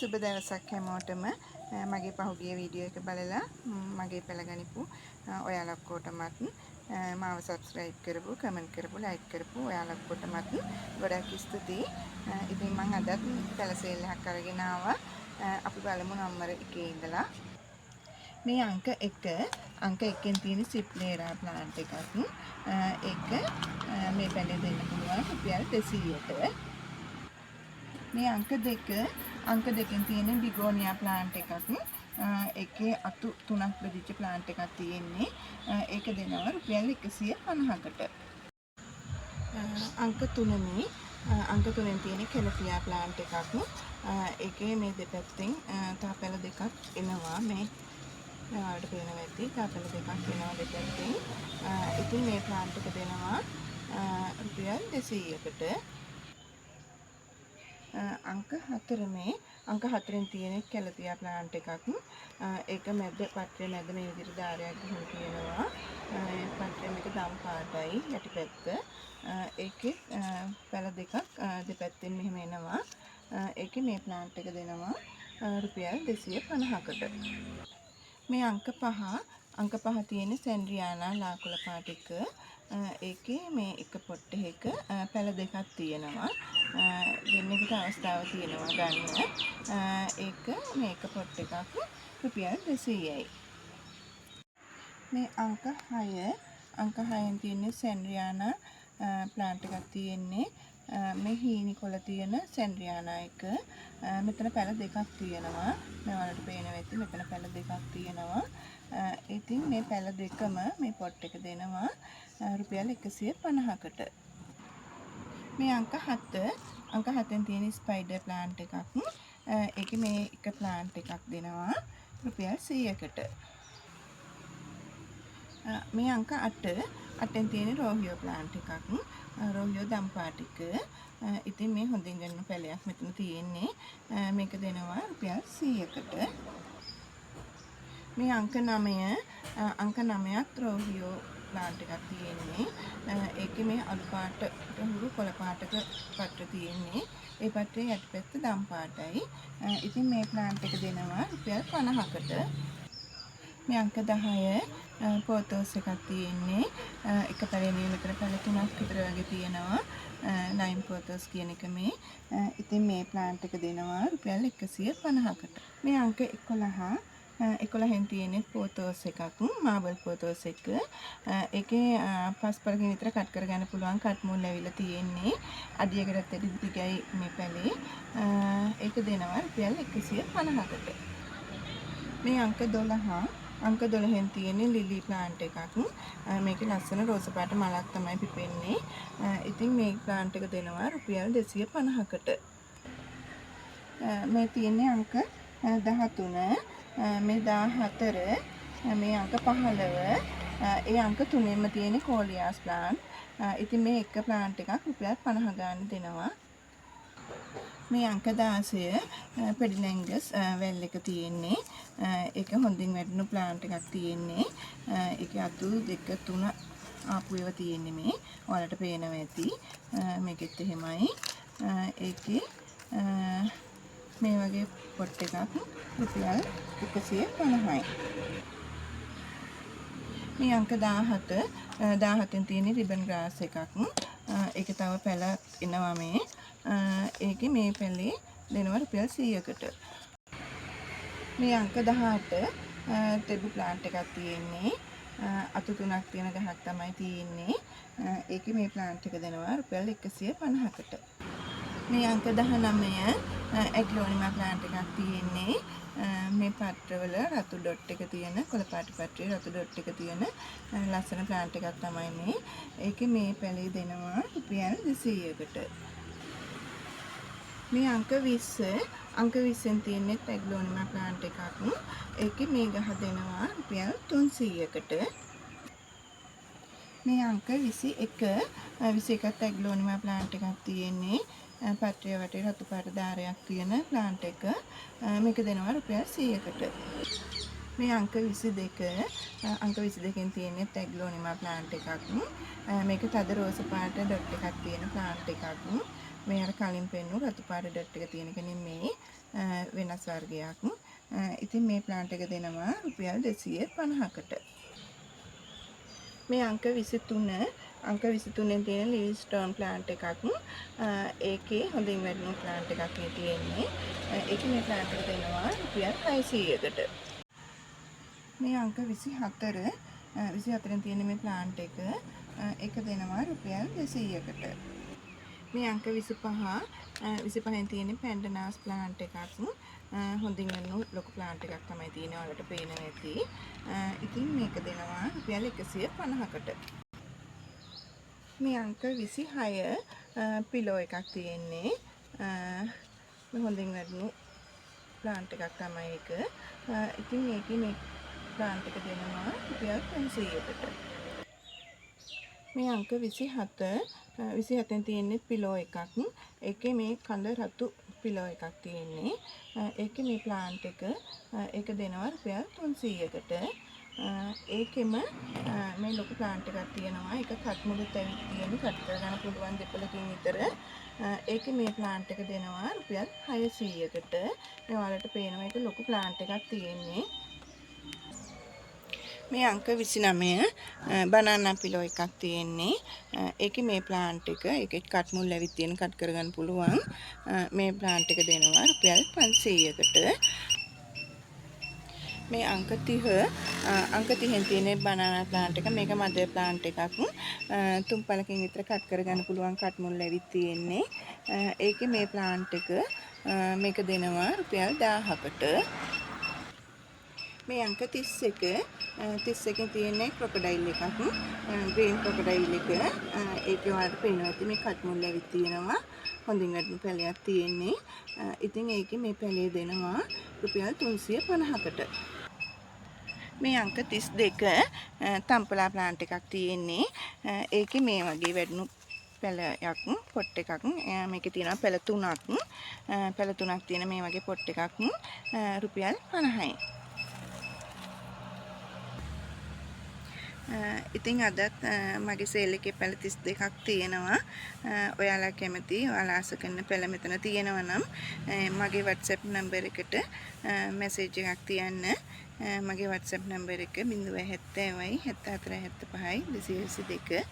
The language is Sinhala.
සුබ දවසක් හැමෝටම මගේ පහුගිය වීඩියෝ එක බලලා මගේ පළගනිපු ඔයාලා ඔක්කොටමත් මාව සබ්ස්ක්‍රයිබ් කරපු, කමෙන්ට් කරපු, ලයික් කරපු ඔයාලා ඔක්කොටමත් ගොඩක් ස්තුතියි. ඉතින් මම අදත් පැල සේල් එකක් අරගෙන ආවා. අපි බලමු නම්බර 1 ඉඳලා. මේ අංක 1න් තියෙන සිප්ලේරා ප්ලාන්ට් එකක්. ඒක මේ පැලේ දෙන්න පුළුවන් රුපියල් 200ට. මේ අංක දෙකෙන් තියෙන බිගෝනියා ප්ලාන්ට් එකක්. ඒකේ අතු 3ක් බෙදිච්ච ප්ලාන්ට් එකක් තියෙන්නේ. ඒක දෙනවා රුපියල් 150කට. අංක 3න් තියෙන කෙලෆියා ප්ලාන්ට් එකක්. ඒකේ මේ දෙපැත්තෙන් තාපැල දෙකක් එනවා. මේ ඔයාලට පේනවා ඇති තාපැල දෙකක් එනවා දෙපැත්තෙන්. ඉතින් මේ ප්ලාන්ට් එක දෙනවා රුපියල් 200කට. අංක 4න් තියෙන කැලතියා ප්ලාන්ට් එකක්. ඒක පත්‍රය මැද මේ විදිහට ධාරයක් ගහලා තියෙනවා. පත්‍රය මේක දම් පාටයි යටිපැත්ත. ඒකේ පැල දෙකක් දෙපැත්තෙන් මෙහෙම එනවා. ඒකේ මේ ප්ලාන්ට් එක දෙනවා රුපියල් 250කට. මේ අංක 5 තියෙන සැන්ඩ්‍රියානා ලාකුල පාට එක. ඒකේ මේ එක පොට් එකක පැල දෙකක් තියෙනවා. දෙන්නකට අවස්ථාව තියෙනවා ගන්න. ඒක මේ එක පොට් එකක් රුපියල් 200යි. මේ අංක 6න් තියෙන සැන්ඩ්‍රියානා ප්ලාන්ට් එකක් තියෙන්නේ. මේ හීනි කොළ තියෙන සැන්ඩ්‍රියානා එක. මෙතන පැල දෙකක් තියෙනවා. මේ වලට පේනවා ඇති මෙතන පැල දෙකක් තියෙනවා. ඉතින් මේ පැල දෙකම මේ පොට් එක දෙනවා රුපියල් 150කට. මේ අංක 7න් තියෙන ස්පයිඩර් ප්ලාන්ට් එකක්. ඒකේ මේ එක ප්ලාන්ට් එකක් දෙනවා රුපියල් 100කට. මේ අංක 8න් තියෙන රෝහියෝ ප්ලාන්ට් එකක්. රෝහියෝ දම් පාට එක. ඉතින් මේ හොඳින් ගන්න පැලයක් මෙතන තියෙන්නේ. මේක දෙනවා රුපියල් 100කට. මේ අංක 9ත් රෝහියෝ ප්ලාන්ට් එකක් තියෙන්නේ. ඒකේ මේ අලු පාට හුරු කොළ පාටක පත්‍ර තියෙන්නේ. ඒ පත්‍රයේ යටිපැත්ත දම් පාටයි. ඉතින් මේ ප්ලාන්ට් එක දෙනවා රුපියල් 50කට. මේ අංක 10 පෝතෝස් එකක් තියෙන්නේ. එක පැලේ මෙතන පැල 3ක් විතර වගේ තියෙනවා. ලයිම් පෝතෝස් කියන එක මේ. ඉතින් මේ ප්ලාන්ට් එක දෙනවා රුපියල් 150කට. මේ අංක 11න් තියෙන පෝතෝස් එකක්. මාබල් පෝතෝස් එක. ඒකේ පස් පළකින් විතර කට් කරගන්න පුළුවන් කට් මුල් ඇවිල්ලා තියෙන්නේ. අඩියකටත් වැඩි දිගයි මේ පැලේ. ඒක දෙනවා රුපියල් 150කට. මේ අංක 12න් තියෙන ලිලි ප්ලාන්ට් එකක්. මේකේ ලස්සන රෝස පාට මලක් තමයි පිපෙන්නේ. ඉතින් මේ ප්ලාන්ට් එක දෙනවා රුපියල් 250කට. මේ තියෙන්නේ අංක 13, මේ 14, මේ අංක 15, ඒ අංක 3ෙම තියෙන කෝලියාස් ප්ලාන්ට්. ඉතින් මේ එක ප්ලාන්ට් එකක් රුපියල් 50 ගන්න දෙනවා. මේ අංක 16 පෙඩිලැංගස් වැල් එක තියෙන්නේ. ඒක හොඳින් වැටුණු ප්ලාන්ට් එකක් තියෙන්නේ. ඒකේ අතු 2 3 ආපු ඒවා තියෙන්නේ මේ. ඔයාලට පේනවා ඇති. මේකෙත් එහෙමයි. ඒකේ මේ වගේ පොට් එකක් රුපියල් 150යි. මේ අංක 17න් තියෙන රිබන් ග්‍රාස් එකක්. ඒක තව පැල එනවා මේ. ඒකේ මේ පැලේ දෙනවා රුපියල් 100කට. මේ අංක 18 ටෙබු ප්ලාන්ට් එකක් තියෙන්නේ. අතු 3ක් තියෙන ගහක් තමයි තියෙන්නේ. ඒකේ මේ ප්ලාන්ට් එක දෙනවා රුපියල් 150කට. මේ අංක 19 ඇග්ලෝනිමා ප්ලාන්ට් එකක් තියෙන්නේ. මේ පත්‍රවල රතු ඩොට් එක තියෙන කොළ පාට පත්‍රයේ රතු ඩොට් එක තියෙන ලස්සන ප්ලාන්ට් එකක් තමයි මේ. ඒකේ මේ පැලේ දෙනවා රුපියල් 200කට. මේ අංක 20න් තියෙන ඇග්ලෝනිමා ප්ලාන්ට් එකක්. ඒකේ මේ ගහ දෙනවා රුපියල් 300කට. මේ අංක 21ත් ඇග්ලෝනිමා ප්ලාන්ට් එකක් තියෙන්නේ. පත්‍රය වටේ රතු පාට ධාරයක් තියෙන ප්ලාන්ට් එක. මේක දෙනවා රුපියල් 100කට. මේ අංක 22න් තියෙන ඇග්ලෝනිමා ප්ලාන්ට් එකක්. මේක තද රෝස පාට ඩොට් එකක් තියෙන ප්ලාන්ට් එකක්. මේ අර කලින් පෙන්නු රතු පාට ඩොට් එක තියෙන එක නෙමෙයි. වෙනස් වර්ගයක්. ඉතින් මේ ප්ලාන්ට් එක දෙනවා රුපියල් 250කට. මේ අංක 23 23 තියෙන ලිවිස්ටෝන් ප්ලාන්ට් එකක්. ඒකේ හොඳින් වැඩිණු ප්ලාන්ට් එකක් මේ තියෙන්නේ. ඒකේ මේ ප්ලාන්ට් එක දෙනවා රුපියල් 600කට. මේ අංක 24 24 තියෙන මේ ප්ලාන්ට් එක ඒක දෙනවා රුපියල් 200කට. මේ අංක 25 25න් තියෙන පැන්ඩනාස් ප්ලාන්ට් එකක්. හොඳින් වෙනු ලොකු ප්ලාන්ට් එකක් තමයි තියෙන්නේ. ඔයාලට පේනවා ඇති. ඉතින් මේක දෙනවා රුපියල් 150කට. මේ අංක 26 පිලෝ එකක් තියෙන්නේ. හොඳින් වෙනු ප්ලාන්ට් එකක් තමයි ඒක. ඉතින් මේකේ මේ ප්ලාන්ට් එක දෙනවා රුපියල් 500කට. මේ අංක 27න් තියෙන්නේ පිලෝ එකක්. ඒකේ මේ කඳ රතු පිලෝ එකක් තියෙන්නේ. ඒකේ මේ ප්ලාන්ට් එක ඒක දෙනවා රුපියල් 300කට. ඒකෙම මේ ලොකු ප්ලාන්ට් එකක් තියෙනවා. ඒක කට් මුළුත් ඇවිත් තියෙන කට් කරගන්න පුළුවන් දෙපළකින් විතර. ඒකේ මේ ප්ලාන්ට් එක දෙනවා රුපියල් 600කට. මේ ඔයාලට පේනවා ඒක ලොකු ප්ලාන්ට් එකක් තියෙන්නේ. මේ අංක 29 බනානා පිලෝ එකක් තියෙන්නේ. ඒකේ මේ ප්ලාන්ට් එක ඒකේ කට් මුල් ඇවිත් තියෙන කට් කරගන්න පුළුවන්. මේ ප්ලාන්ට් එක දෙනවා රුපියල් 500කට. මේ අංක 30න් තියෙන බනානා ප්ලාන්ට් එක මේක මදර් ප්ලාන්ට් එකක්. තුන් පළකින් විතර කට් කරගන්න පුළුවන් කට් මුල් ඇවිත් තියෙන්නේ. ඒකේ මේ ප්ලාන්ට් එක මේක දෙනවා රුපියල් 1000කට. මේ අංක 31 තියෙන්නේ ක්‍රොකොඩයිල් එකක්. ග්‍රීන් ක්‍රොකොඩයිල් එක. ඒකේ ඔයාලට පේනවා ඇති මේ කට් මුල් ඇවිත් තියෙනවා. හොඳින් වැඩි පැලයක් තියෙන්නේ. ඉතින් ඒකේ මේ පැලේ දෙනවා රුපියල් 350කට. මේ අංක 32 තම්පලා ප්ලාන්ට් එකක් තියෙන්නේ. ඒකේ මේ වගේ වැඩිණු පැලයක් පොට් එකක්. මේකේ තියෙනවා පැල 3ක්. පැල 3ක් තියෙන මේ වගේ පොට් එකක් රුපියල් 50යි. ඉතින් අදත් මගේ සේල් එකේ පැල 32ක් තියෙනවා. ඔයාලා කැමති ඔයාලා ආස කරන පැල මෙතන තියෙනවා නම් මගේ WhatsApp නම්බර් එකට මැසේජ් එකක් තියන්න. මගේ WhatsApp නම්බර් එක 070 74 75 222